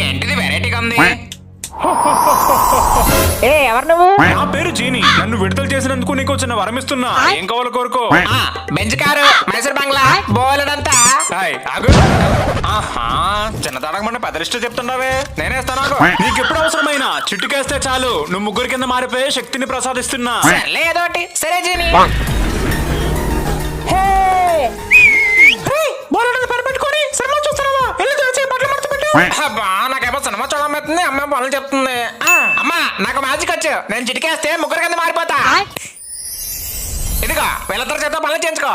ఏంటిది వెరైటీగా ఉంది? ఏ ఎవరు నువ్వు? నా పేరు జీని. నన్ను విడుదల చేసినందుకు నీకు చిన్న వరం ఇస్తున్నా. ఏం కావాలో కోరుకో. బెంచ్ కారు, మైసూర్ బంగ్లా, బోలెడంతా. హాయ్, ఆగు. ఆహా, చిన్న తడగమంటే పెద్దరిష్ట చెప్తున్నావే. నేనేస్తాను. నీకు ఎప్పుడు అవసరమైనా చిట్టుకేస్తే చాలు, నువ్వు ముగ్గురు కింద మారిపోయే శక్తిని ప్రసాదిస్తున్నా. సర్లే ఏదోటి. సరే జీని. అబ్బా, నాకేమో సినిమా చూడమవుతుంది. అమ్మ పనులు చెప్తుంది. అమ్మా, నాకు మ్యాజిక్ వచ్చు. నేను చిటికేస్తే ముగ్గురు కింద మారిపోతా. ఇదిగో వీళ్ళిద్దరు చేత పనులు చేయించుకో.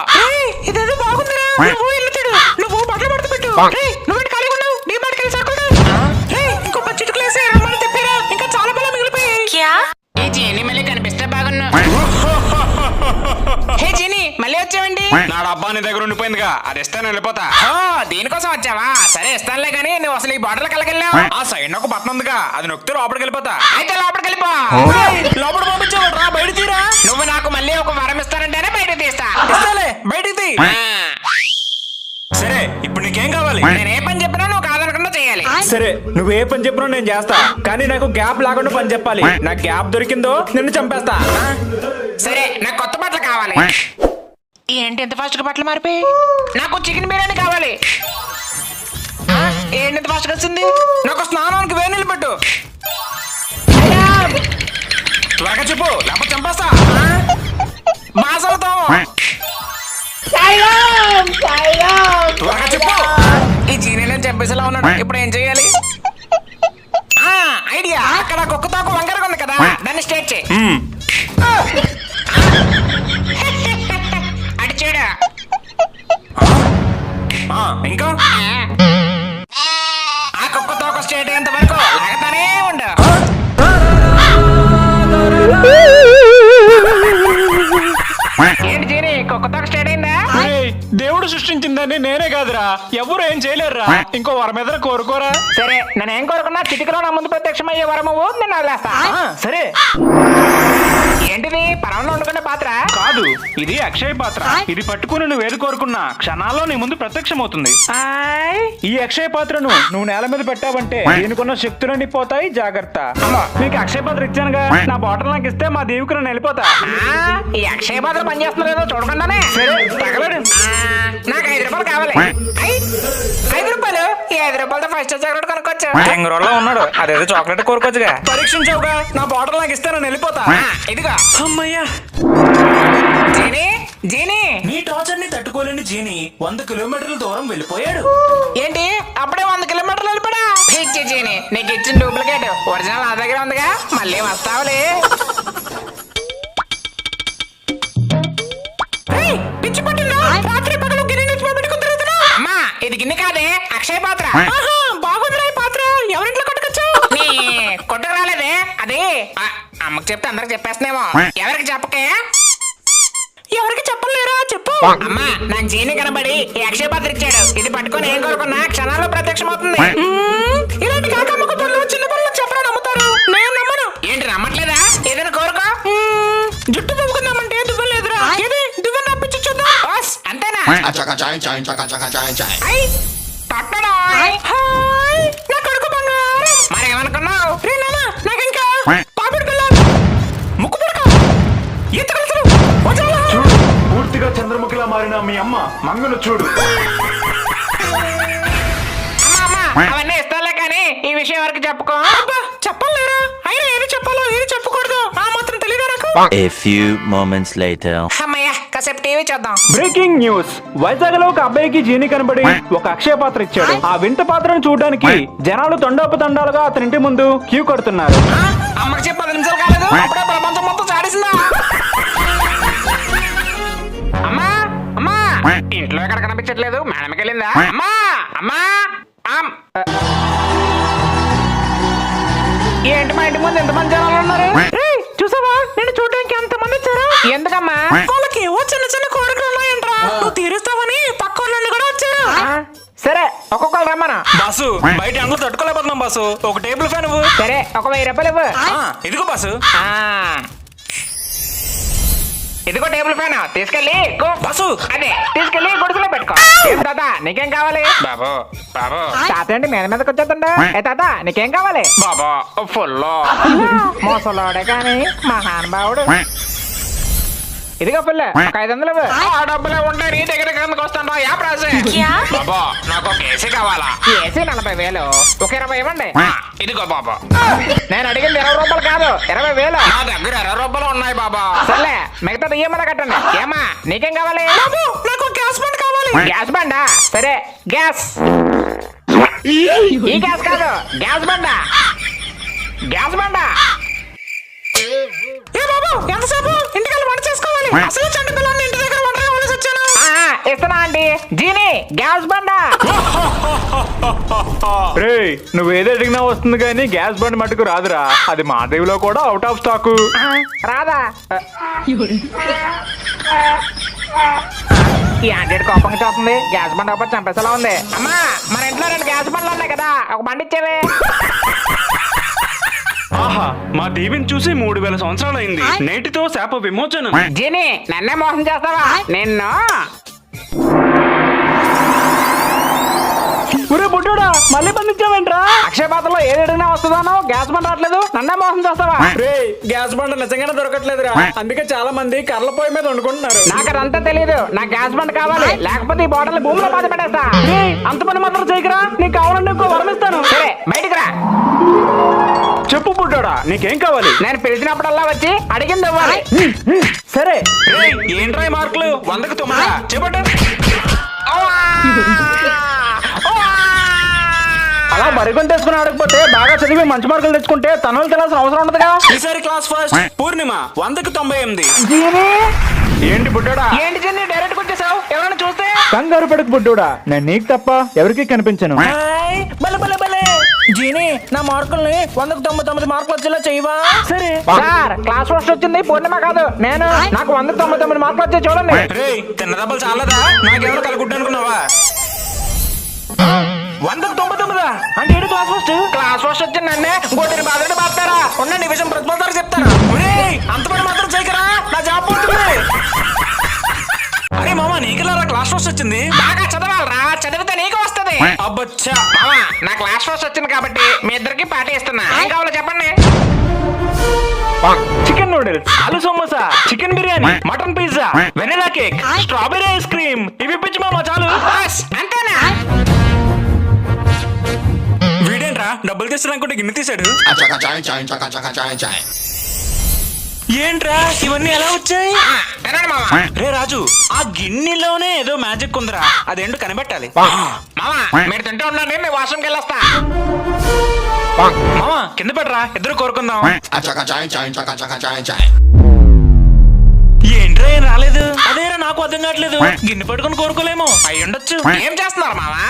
ఇదేదో బాగుందిరా. నువ్వు ఇల్లు చూడు. నువ్వు బట్టలు పడుతూ పెట్టు. నువ్వు ఖాళీ ఉన్నావు. నీ బయటకి వెళ్ళి సరుకులు. ఇంకో 10 చిటుకులేసి రమ్మని చెప్పారా? ఇంకా చాలా బలం మిగిలిపోయాయి. ఈ జీని మళ్ళీ కనిపిస్తే బాగున్నా. హే జీని, మళ్ళీ వచ్చావండి. నా డబ్బా నీ దగ్గర ఉండిపోయిందిగా, అది ఇస్తే నేను వెళ్ళిపోతా. దీనికోసం వచ్చావా? సరే ఇస్తానులే కానీ నువ్వు అసలు ఈ బాటిల్ కలకెళ్ళావు. ఆ సైడ్ ఒక బట్టన్ ఉందిగా, అది నొక్కితే లోపలికి వెళ్ళిపోతా. అయితే లోపలికి వెళ్ళిపో. లోపల పంపించావు రా, బయట తీరా. నువ్వు నాకు మళ్ళీ ఒక వరం ఇస్తానంటేనే బయటకు తీస్తా. బయటికి తీ. సరే, ఇప్పుడు నీకేం కావాలి? నేను ఏ పని చెప్పినా నువ్వు కాదనకుండా చేయాలి. సరే, నువ్వు ఏ పని చెప్పినా నేను చేస్తా, కానీ నాకు గ్యాప్ లేకుండా పని చెప్పాలి. నాకు గ్యాప్ దొరికిందో నిన్ను చంపేస్తా. సరే, నాకు కొత్త బట్టలు కావాలి. ఏంటి ఎంత ఫాస్ట్ గా బట్టలు మారిపోయి? నాకు చికెన్ బిర్యానీ కావాలి. ఏంటి ఎంత ఫాస్ట్ గా వచ్చింది? నాకు స్నానానికి వేడి నీళ్ళు పెట్టు. త్వరగా చెప్పు, లేకపోతే చంపేస్తా. బాసలతో త్వరగా చెప్పు. ఈ జీనీలను చంపేసేలా ఉన్నాడు. ఇప్పుడు ఏం చేయాలి? ఐడియా. అక్కడ కుక్కతోక వంకరగా ఉంది కదా, దాన్ని స్ట్రేట్ చేయి. అటు చూడు. ఇంకా ఆ కుక్కతోక స్ట్రేట్ అయ్యేంత వరకు లాగతానే ఉండు. ఏంటి జీని, కుక్కతోక స్ట్రేట్ అయిందా? దేవుడు సృష్టించిందని నేనే కాదురా, ఎవరు ఏం చేయలేరురా. ఇంకో వరం మీద కోరుకోరా. సరే, నేను ఏం కోరుకున్నా చిటికలో నా ముందు ప్రత్యక్షమయ్యే వరము నేను వదిలేస్తా. సరే. ఏంటిది? పరమంలో వండుకునే పాత్ర కాదు, ఇది అక్షయ పాత్ర. ఇది పట్టుకుని నువ్వు ఏది కోరుకున్నా క్షణాల్లో నీ ముందు ప్రత్యక్షమవుతుంది. ఈ అక్షయ పాత్రను నువ్వు నేల మీద పెట్టావంటే దీనికున్న శక్తులన్నీ పోతాయి. జాగ్రత్త. నీకు అక్షయ పాత్ర ఇచ్చానుగా, నా బాటిల్ నాకు ఇస్తే మా దేవుకు నేను వెళ్ళిపోతా. ఈ అక్షయ పాత్ర పనిచేస్తున్నా లేదో చూడకుండానే. సరే, తగలడు. నాకు 5 రూపాయలు కావాలి. 5 రూపాయలు? ఈ 5 రూపాయలతో ఫస్ట్ చాక్లెట్ కొనుక్కోవచ్చు. బెంగళూరులో ఉన్నాడు, అదేదో చాక్లెట్ కోరుకోవచ్చుగా. పరీక్షించవుగా, నా బాటిల్ నాకు ఇస్తే నేను వెళ్ళిపోతా. ఇదిగో. అమ్మయ్యా. జీని, జీని, నీ టార్చర్ ని తట్టుకోలేని జీని 100 కిలోమీటర్ల దూరం వెళ్ళిపోయాడు. ఏంటి అప్పుడే 100 కిలోమీటర్లు వెళ్ళిపోయా? పిచ్చి జీని, నీకు ఇచ్చిన డూప్లికేట్ ఒరిజినల్ నా దగ్గర ఉందిగా, మళ్ళీ వస్తావులే. పిచ్చి పట్టిందా? రాత్రి పగలు గిన్నె పెట్టుకుని తిరుగుతున్నా. అమ్మా, ఇది గిన్నె కాదే, అక్షయ పాత్ర. బాగుందిరా ఈ పాత్ర. ఎవరింట్లో కొట్టుకొచ్చు? కొట్టుకు రాలేదే. అదే అమ్మకి చెప్తే అందరికి చెప్పేస్తున్నామో. ఎవరికి చెప్పకే? ఎవరికి చెప్పలేరా? చెప్పు. అమ్మా, నాకు జీని కనబడి ఈ అక్షయ పాత్ర ఇచ్చాడు. ఇది పట్టుకొని ఏం కోరుకున్నా క్షణాల్లో ప్రత్యక్షమవుతుంది. ఇలాంటి కాకమ్మకు పనులు చిన్న పనులు చెప్పడం నమ్ముతారు, నేను నమ్మను. ఏంటి నమ్మట్లేదా? ఏదైనా కోరుకో. జుట్టు దువ్వుకుందామంటే దువ్వలేదురా. ఏది దువ్వ నప్పించి చూద్దాం. అంతేనా? నా కొడుకు బంగారం. మరి ఏమనుకున్నావు? నాకు ఇంకా పాపిడి పిల్ల, ముక్కు పుడక, ఈత కలుసులు, పూర్తిగా చంద్రముఖిలా మారిన మీ అమ్మ మంగను చూడు. అమ్మా, అవన్నీ ఇస్తాలే కానీ ఈ విషయం వరకు చెప్పుకో. చెప్పలేరా? అయినా ఏది చెప్పాలో ఏది చెప్పకూడదు ఆ మాత్రం తెలియదా నాకు? A few moments later. అమ్మయ్య, కాసేపు టీవీ చూద్దాం. Breaking news. వైజాగ్ లో ఒక అబ్బాయికి జీని కనబడి ఒక అక్షయ పాత్ర ఇచ్చాడు. ఆ వింత పాత్రను చూడడానికి జనాలు తండోపతండాలుగా అతని ఇంటి ముందు క్యూ కడుతున్నారు. అమ్మకి చెప్పి 10 నిమిషాలు కాలేదు, అప్పుడే ప్రపంచం మొత్తం చాడేసిందా? అమ్మా, అమ్మా, ఇంట్లో ఎక్కడ కనిపించట్లేదు. మేడంకి వెళ్ళిందా? అమ్మా, అమ్మా, ఏంటి మా ఇంటి ముందు ఎంతమంది జనాలు ఉన్నారు? చూసావా, నేను చూడడానికి ఎంతమంది వచ్చారు? ఎందుకమ్మా? వాళ్ళకి ఏవో చిన్న చిన్న కోరికలు ఉన్నాయంట్రా, నువ్వు తీరుస్తావని పక్క వాళ్ళు కూడా వచ్చారు. సరే, ఒక్కొక్కరు రమ్మను. బాసు, బయట ఎండలు తట్టుకోలేకపోతున్నాం బాసు. ఒక టేబుల్ ఫ్యాన్ ఇవ్వు. సరే, ఒక 1000 రూపాయలు ఇవ్వు. ఇదిగో బాసు. ఇదిగో టేబుల్ ఫ్యాన్ తీసుకెళ్ళి బాసు అదే తీసుకెళ్ళి గుడిసెలో పెట్టుకో. ఏం తాత నీకేం కావాలి? బాబు బాబు తాత ఏంటి మీద మీదకి వచ్చేస్తుండే? ఏ తాత నీకేం కావాలి? బాబా ఫుల్ మోసలోడే కానీ మహానుభావుడు. ఇదిగో పిల్ల ఒక 500 ఇవ్వు. ఆ డబ్బులే ఉంటే నీ దగ్గర కిందకు వస్తాను యా ప్రాసెస్ బాబా నాకు ఒక ఏసీ కావాలా ఏసీ 40,000 ఒక 20 ఇవ్వండి. ఇదిగో బాబా నేను అడిగింది 20 రూపాయలు కాదు 20,000. నా దగ్గర 20 రూపాయలు ఉన్నాయి బాబా సర్లే మిగతా ఈఎంఐ కట్టండి. ఏమా నీకేం కావాలి? నాకు గ్యాస్ బండ్ కావాలి గ్యాస్ బండా? సరే గ్యాస్. ఈ గ్యాస్ కాదు గ్యాస్ బండా. గ్యాస్ బండా. ఏ బాబు ఎంతసేపు ఇంటికి వంట చేసుకోవాలి అసలు చంటి పిల్లల్ని ఇంటి దగ్గర వంట కావాల్సి వచ్చాను ఇస్తున్నా అండి. జీని గ్యాస్ బండా. రే నువ్వు ఏది అడిగినా వస్తుంది కానీ గ్యాస్ బండ్ మటుకు రాదురా. అది మాదేవిలో కూడా అవుట్ ఆఫ్ స్టాక్. రాదా? ఈ ఆంటీ కోపంగా చూస్తుంది. గ్యాస్ బండ్ ఒకటి చంపేసేలా ఉంది. అమ్మా మన ఇంట్లో 2 గ్యాస్ బండ్లు ఉన్నాయి కదా, ఒక బండి ఇచ్చేవే. ఆహా మా దేవిని చూసి 3000 సంవత్సరాలు అయింది. నేటితో శాప విమోచనం. జీని నన్నే మోసం చేస్తావా? నిన్ను ఒరే బుడ్డోడా మళ్ళీ బంధించావేంట్రా? అక్షయ పాత్రలో ఏది అడిగినా వస్తుందానో గ్యాస్ బండ్ రావట్లేదు. నన్నే మోసం చేస్తావా? రే గ్యాస్ బండ్ నిజంగానే దొరకట్లేదురా. అందుకే చాలా మంది కర్రల పొయ్యి మీద వండుకుంటున్నారు. నాకు అదంతా తెలియదు. నాకు గ్యాస్ బండ్ కావాలి, లేకపోతే ఈ బాటిల్ భూమిలో పాతి పెట్టేస్తా. అంత పని మాత్రం చేయకరా. నీకు కావాలంటే ఇంకో వరం ఇస్తాను. సరే బయటికి రా. చెప్పు బుడ్డోడా నీకేం కావాలి? నేను పిలిచినప్పుడల్లా వచ్చి అడిగింది ఇవ్వాలి. సరే ఏంట్రా ఈ మార్కులు 100కి 9 చెప్పండి అలా మరికొని తెచ్చుకుని అడగపోతే బాగా చదివి మంచి మార్కులు తెచ్చుకుంటే తనలు తినాల్సిన అవసరం ఉండదుగా. ఈసారి క్లాస్ ఫస్ట్ పూర్ణిమ 100కి 98 ఏంటి బుడ్డోడా? ఏంటి చిన్ని డైరెక్ట్ వచ్చేసావు? ఎవరైనా చూస్తే కంగారు పడకు బుడ్డోడా. నేను నీకు తప్ప ఎవరికి కనిపించను. జీని నా మార్కుల్ని 100కి 99 మార్కులు వచ్చేలా చేయవా సరే సార్ క్లాస్ ఫస్ట్ వచ్చింది పూర్ణిమ కాదు నేను. నాకు 199 మార్కులు వచ్చాయి చూడండి. రే తిన్న దెబ్బలు చాలదా నాకెవరు కలగుడ్డు అనుకున్నావా 100కి 99 అంటే ఏంటి క్లాస్ ఫస్ట్ క్లాస్ ఫస్ట్ వచ్చింది నన్నే గోటిని బాధని బాగుతారా? ఉండండి ఈ విషయం ప్రతిపోతారు చెప్తాను అంత పని మాత్రం చేయకరా నా జాబ్ పోతుంది అరే మామ నీకెలా క్లాస్ ఫస్ట్ వచ్చింది బాగా చదవాలరా, చదివితే నీకు వస్తది. అబ్బచ్చా మామా నా క్లాస్ ఫస్ట్ వచ్చింది కాబట్టి మీ ఇద్దరికి పార్టీ ఇస్తున్నా. ఏం కావాలో చెప్పండి. చికెన్ నూడిల్స్, ఆలు samosa, chicken biryani, mutton pizza, vanilla cake, strawberry ice cream. ఇవి పిచ్చి మామ చాలు. బస్ అంతేనా? వీడేంట్రా డబ్బులు తీస్తారనుకుంటే గిన్నె తీసాడు ఏంట్రా ఇవన్నీ ఎలా వచ్చాయి తినండి మామా. రే రాజు ఆ గిన్నెలోనే ఏదో మ్యాజిక్ ఉందిరా అదేంటో కనిపెట్టాలి మామా మీరు తింటూ ఉండండి, మీ వాష్రూమ్కి వెళ్ళొస్తా. మామ కింద పెట్టరా ఇద్దరు కోరుకుందాం ఏంట్రా ఏం రాలేదు అదేరా నాకు అర్థం కావట్లేదు గిన్నె పట్టుకొని కోరుకోలేము అయి ఉండొచ్చు ఏం చేస్తున్నారు మామా?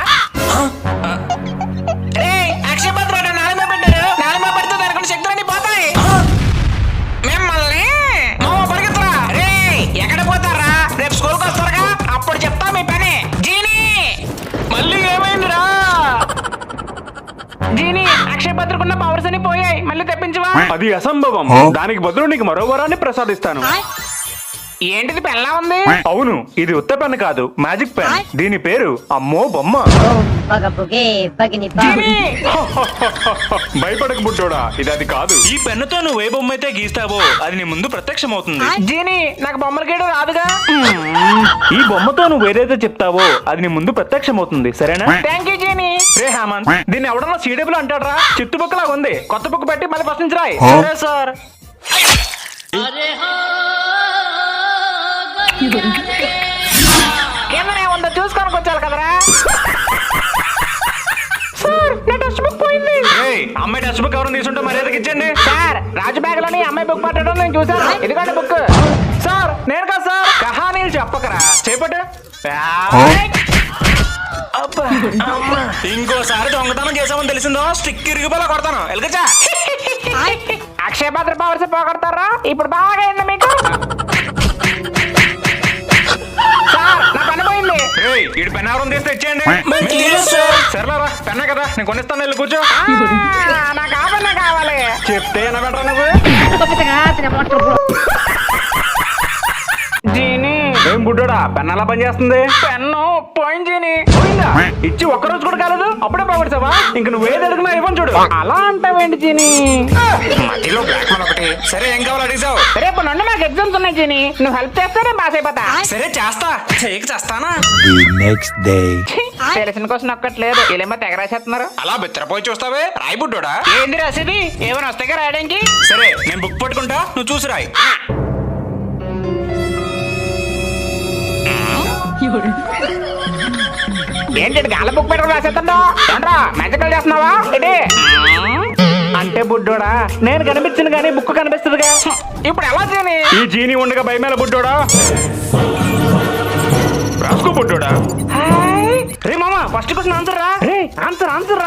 రే అక్షయ పాత్ర నాలుగు పెట్టారు. నాలుగు పెడితే దానికి శక్తులన్నీ పోతాయి. మిమ్మల్ని మామ పరిగెత్తరా. రే ఎక్కడ పోతారా? రేపు స్కూల్కి వస్తారుగా అప్పుడు చెప్తా మీ పని. జీని మళ్ళీ ఏమైందిరా జీని అక్షయ పాత్రకున్న పవర్స్ అని పోయాయి, మళ్ళీ తెప్పించవా? అది అసంభవం. దానికి బదులు నీకు మరో వరాన్ని ప్రసాదిస్తాను. ఏంటిది పెళ్ళా ఉంది? అవును ఇది ఉత్త పెన్ కాదు, మ్యాజిక్ పెన్. దీని పేరు అమ్మో బొమ్మ. జీని భయపడక బుడ్డోడా, ఇది అది కాదు. ఈ పెన్నుతో నువ్వు ఏ బొమ్మ అయితే గీస్తావో అది నీ ముందు ప్రత్యక్షమవుతుంది జీని నాకు బొమ్మలు గీయడం రాదుగా. ఈ బొమ్మతో నువ్వు ఏదైతే చెప్తావో అది నీ ముందు ప్రత్యక్షమవుతుంది. సరేనా? థ్యాంక్ యూ జీని. రే హేమంత్, దీన్ని ఎవడన్నా సీడబుల్ అంటాడ్రా? చిత్తు బుక్ లాగా ఉంది. కొత్త బుక్ పెట్టి మళ్ళీ ఫస్ట్ నుంచి రాయి. సరే సార్ కిందనే ఉందో చూసుకోనికి వచ్చారు కదరా. సార్ నా టెక్స్ట్ బుక్ పోయింది. ఏయ్, అమ్మాయి టెక్స్ట్ బుక్ ఎవరైనా తీసుంటే మర్యాదకి ఇచ్చండి. సార్ రాజు బ్యాగ్ లోని అమ్మాయి బుక్ పట్టడం నేను చూసాను. ఇదిగోండి బుక్. సార్ నేను కాదు సార్. కహానీలు చెప్పకరా. చేపట్టు. ఇంకోసారి దొంగతనం చేసామని తెలిసిందో స్టిక్ ఇరిగిపోలా కొడతాను ఎలగచ్చా అక్షయ పాత్ర పవర్స్ పోగొడతారా? ఇప్పుడు బాగా అయింది మీకు. సార్ నా పని పోయింది. ఈడు పెన్ ఎవరైనా తీస్తే ఇచ్చేయండి. సరేరా పెన్నా కదా నేను కొనిస్తాను. వెళ్ళి కూర్చో. నాకు ఆ పని కావాలి. చెప్తే వినబెట్టరా నువ్వు. జీని ఏం బుడ్డోడా పెన్ ఎలా పనిచేస్తుంది పెన్ను పోయింది జీని పోయిందా ఇచ్చి ఒక్కరోజు కూడా కాలేదు అప్పుడే పోగొడతావా ఇంక నువ్వేది అడిగినా ఇవ్వను చూడు అలా అంటావేంటి జీని మధ్యలో బ్లాక్ మన్ ఒకటి. సరే ఏం కావాలి అడిగావు? రేపు నుండి మాకు ఎగ్జామ్స్ ఉన్నాయి జీని నువ్వు హెల్ప్ చేస్తే నేను పాస్ అయిపోతా సరే చేస్తా. చేయక చేస్తానా? The next day. తెలిసిన కోసం ఒక్కట్లేదు వీళ్ళేమో తెగ రాసేస్తున్నారు అలా బిత్తరపోయి చూస్తావే. రాయి బుడ్డోడా. ఏంది రాసేది ఏమైనా వస్తాయి రాయడానికి సరే నేను బుక్ పట్టుకుంటా, నువ్వు చూసి రాయి. ఏంటి గాల బుక్ పెట్టుకుని రాసేస్తుండో ఏంట్రా మ్యాజికల్ చేస్తున్నావా ఏంటి అంటే బుడ్డోడా నేను కనిపించింది కానీ బుక్ కనిపిస్తుందిగా ఇప్పుడు ఎలా చేయని ఈ జీని ఉండగా భయమేల బుడ్డోడా రాసుకో బుడ్డోడా. రే మామ ఫస్ట్ క్వశ్చన్ ఆన్సర్ రా రే ఆన్సర్ రా ఆన్సర్